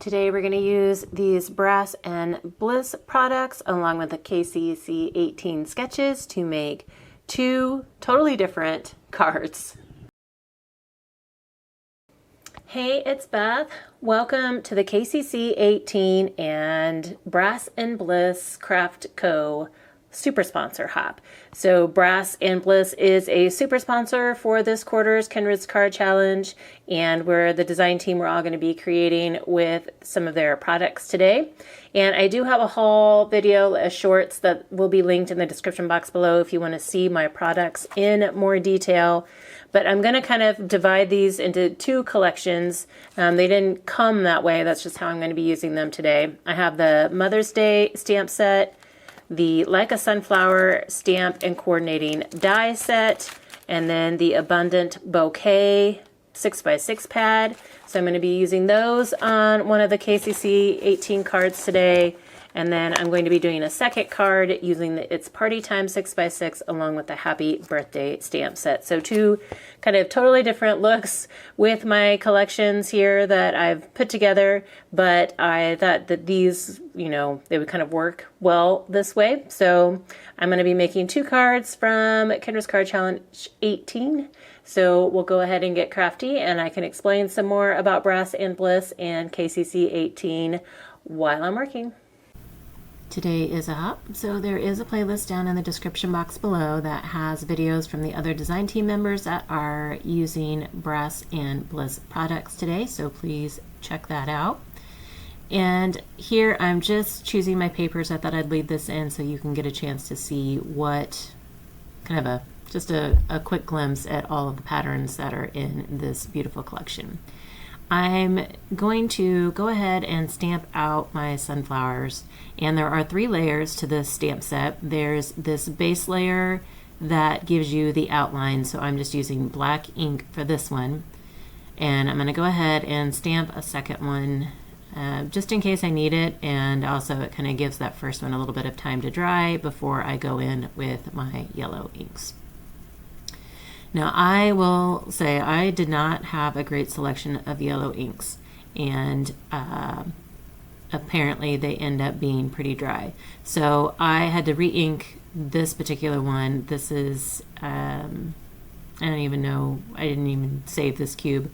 Today we're going to use these Brass and Bliss products along with the KCC 18 sketches to make two totally different cards. Hey, it's Beth. Welcome to the KCC 18 and Brass and Bliss Craft Co. Super Sponsor Hop. So Brass and Bliss is a super sponsor for this quarter's Kendras Card Challenge, and we're the design team. We're all going to be creating with some of their products today. And I do have a haul video, shorts that will be linked in the description box below if you want to see my products in more detail. But I'm going to kind of divide these into two collections. They didn't come that way. That's just how I'm going to be using them today. I have the Mother's Day stamp set, the Like a Sunflower stamp and coordinating die set, and then the Abundant Bouquet 6x6 pad. So I'm going to be using those on one of the KCC 18 cards today. And then I'm going to be doing a second card using the It's Party Time 6x6 along with the Happy Birthday stamp set. So two kind of totally different looks with my collections here that I've put together, but I thought that these, they would kind of work well this way. So I'm going to be making two cards from Kendras Card Challenge 18. So we'll go ahead and get crafty, and I can explain some more about Brass and Bliss and KCC 18 while I'm working. Today is a hop, so there is a playlist down in the description box below that has videos from the other design team members that are using Brass and Bliss products today, so please check that out. And here I'm just choosing my papers. I thought I'd leave this in so you can get a chance to see what kind of just a quick glimpse at all of the patterns that are in this beautiful collection. I'm going to go ahead and stamp out my sunflowers, and there are 3 layers to this stamp set. There's this base layer that gives you the outline, so I'm just using black ink for this one, and I'm going to go ahead and stamp a second one just in case I need it, and also it kind of gives that first one a little bit of time to dry before I go in with my yellow inks. Now, I will say I did not have a great selection of yellow inks, and apparently they end up being pretty dry. So I had to re-ink this particular one. This is, I don't even know, I didn't even save this cube.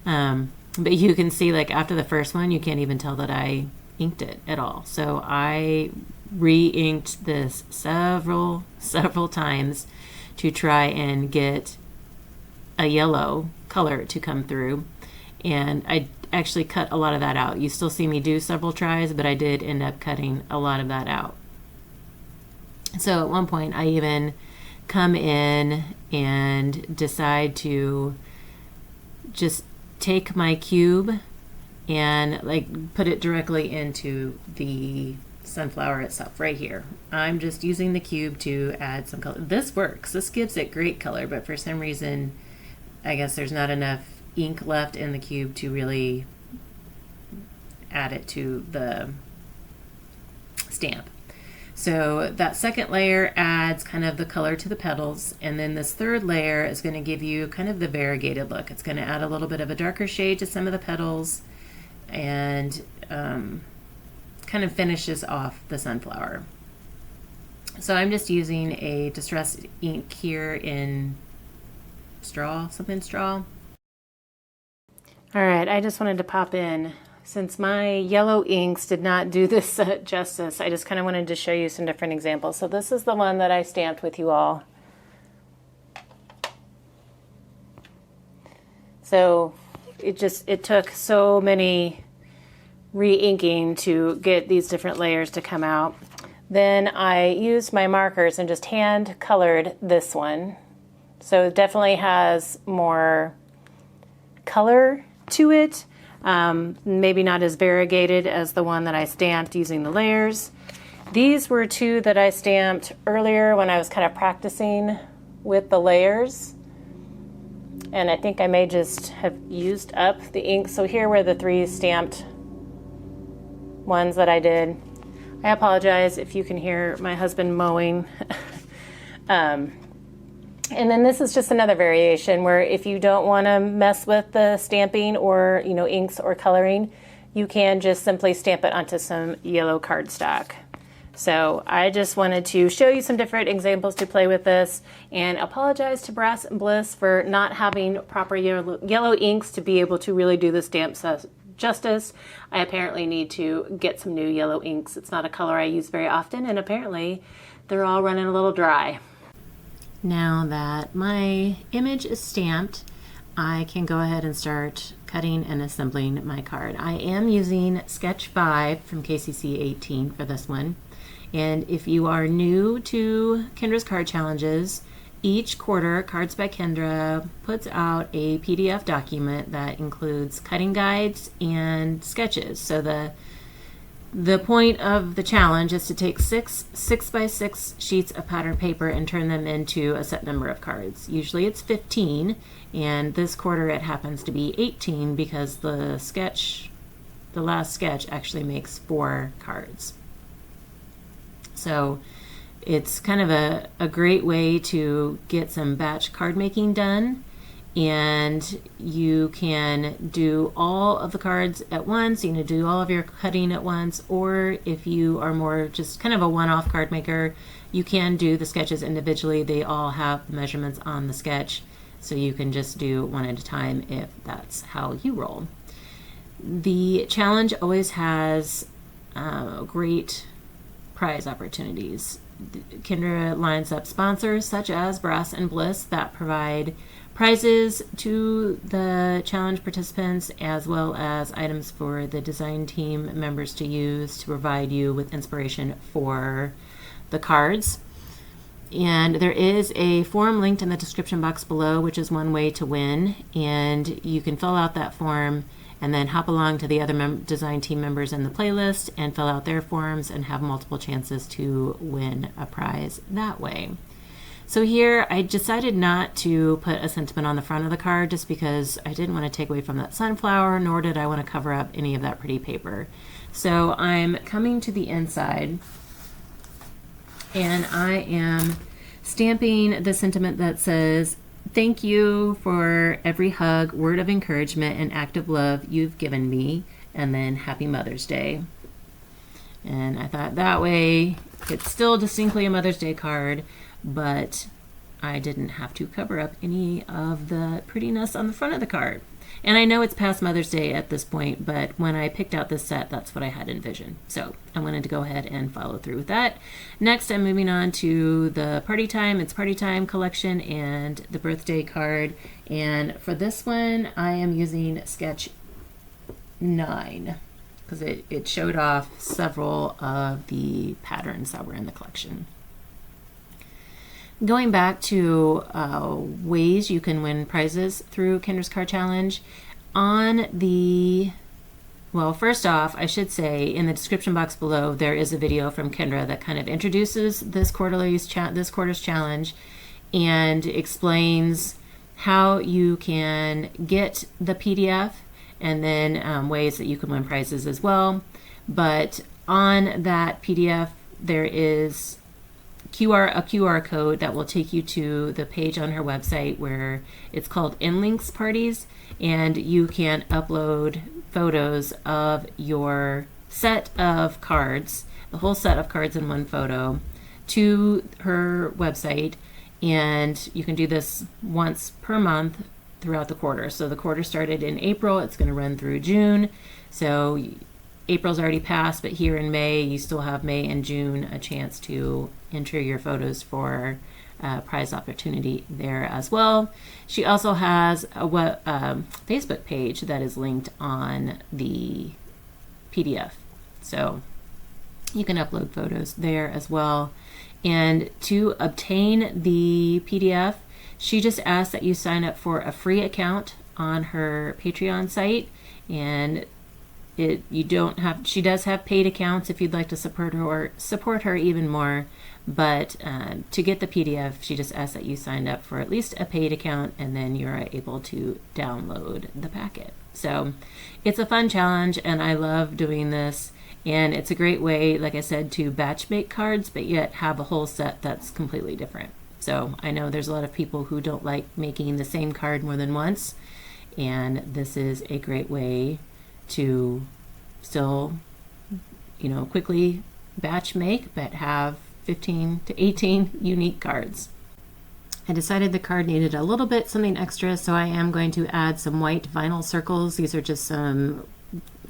But you can see, like, after the first one, you can't even tell that I inked it at all. So I re-inked this several times to try and get a yellow color to come through, and I actually cut a lot of that out. You still see me do several tries, but I did end up cutting a lot of that out. So at one point I even come in and decide to just take my cube and like put it directly into the sunflower itself right here. I'm just using the cube to add some color. This works. This gives it great color, but for some reason I guess there's not enough ink left in the cube to really add it to the stamp. So that second layer adds kind of the color to the petals, and then this third layer is going to give you kind of the variegated look. It's going to add a little bit of a darker shade to some of the petals, and kind of finishes off the sunflower. So I'm just using a distressed ink here in something straw. All right, I just wanted to pop in. Since my yellow inks did not do this justice, I just kind of wanted to show you some different examples. So this is the one that I stamped with you all. So it took so many re-inking to get these different layers to come out. Then I used my markers and just hand colored this one. So it definitely has more color to it. Maybe not as variegated as the one that I stamped using the layers. These were 2 that I stamped earlier when I was kind of practicing with the layers. And I think I may just have used up the ink. So here were the 3 stamped ones that I did. I apologize if you can hear my husband mowing. And then this is just another variation where if you don't want to mess with the stamping or, inks or coloring, you can just simply stamp it onto some yellow cardstock. So I just wanted to show you some different examples to play with this, and apologize to Brass and Bliss for not having proper yellow inks to be able to really do the stamps justice. I apparently need to get some new yellow inks. It's not a color I use very often, and apparently they're all running a little dry. Now that my image is stamped, I can go ahead and start cutting and assembling my card. I am using Sketch 5 from KCC 18 for this one. And if you are new to Kendra's card challenges, each quarter Cards by Kendra puts out a PDF document that includes cutting guides and sketches. So the point of the challenge is to take six 6x6 sheets of pattern paper and turn them into a set number of cards. Usually it's 15, and this quarter it happens to be 18 because the last sketch actually makes 4 cards. So it's kind of a great way to get some batch card making done, and you can do all of the cards at once. You can do all of your cutting at once, or if you are more just kind of a one-off card maker, you can do the sketches individually. They all have the measurements on the sketch, so you can just do one at a time if that's how you roll. The challenge always has great prize opportunities. Kendra lines up sponsors such as Brass and Bliss that provide prizes to the challenge participants, as well as items for the design team members to use to provide you with inspiration for the cards. And there is a form linked in the description box below, which is one way to win, and you can fill out that form and then hop along to the other design team members in the playlist and fill out their forms and have multiple chances to win a prize that way. So here I decided not to put a sentiment on the front of the card just because I didn't want to take away from that sunflower, nor did I want to cover up any of that pretty paper. So I'm coming to the inside and I am stamping the sentiment that says, "Thank you for every hug, word of encouragement, and act of love you've given me," and then Happy Mother's Day. And I thought that way it's still distinctly a Mother's Day card, but I didn't have to cover up any of the prettiness on the front of the card. And I know it's past Mother's Day at this point, but when I picked out this set, that's what I had envisioned. So I wanted to go ahead and follow through with that. Next, I'm moving on to the Party Time. It's Party Time collection and the birthday card. And for this one, I am using Sketch 9 because it showed off several of the patterns that were in the collection. Going back to ways you can win prizes through Kendra's Card Challenge, well, first off, I should say in the description box below, there is a video from Kendra that kind of introduces this quarter's challenge and explains how you can get the PDF and then ways that you can win prizes as well. But on that PDF, there is a QR code that will take you to the page on her website where it's called InLinkz parties, and you can upload photos of your set of cards, the whole set of cards in one photo, to her website, and you can do this once per month throughout the quarter. So the quarter started in April, it's going to run through June. So April's already passed, but here in May, you still have May and June a chance to enter your photos for prize opportunity there as well. She also has a Facebook page that is linked on the PDF. So you can upload photos there as well. And to obtain the PDF, she just asks that you sign up for a free account on her Patreon site, and she does have paid accounts if you'd like to support her even more, but to get the PDF, she just asks that you sign up for at least a paid account, and then you're able to download the packet. So it's a fun challenge, and I love doing this, and it's a great way, like I said, to batch make cards, but yet have a whole set that's completely different. So I know there's a lot of people who don't like making the same card more than once, and this is a great way to still, you know, quickly batch make, but have 15 to 18 unique cards. I decided the card needed a little bit something extra, so I am going to add some white vinyl circles. These are just some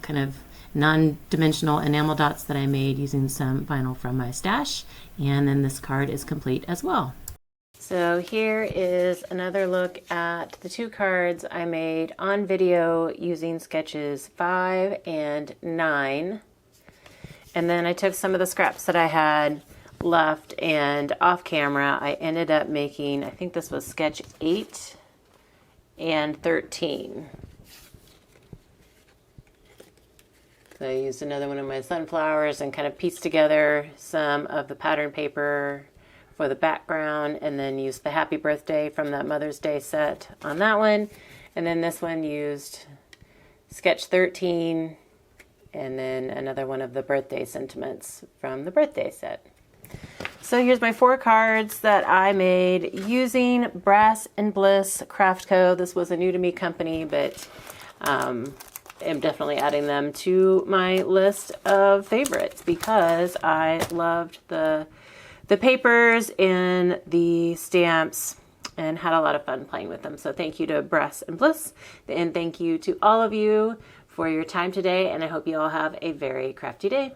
kind of non-dimensional enamel dots that I made using some vinyl from my stash, and then this card is complete as well. So here is another look at the 2 cards I made on video using sketches 5 and 9. And then I took some of the scraps that I had left, and off camera I ended up making, I think this was sketch 8 and 13. So I used another one of my sunflowers and kind of pieced together some of the pattern paper for the background, and then used the happy birthday from that Mother's Day set on that one. And then this one used sketch 13 and then another one of the birthday sentiments from the birthday set. So here's my 4 cards that I made using Brass and Bliss Craft Co. This was a new to me company, but I'm definitely adding them to my list of favorites because I loved the papers and the stamps and had a lot of fun playing with them. So thank you to Brass and Bliss, and thank you to all of you for your time today, and I hope you all have a very crafty day.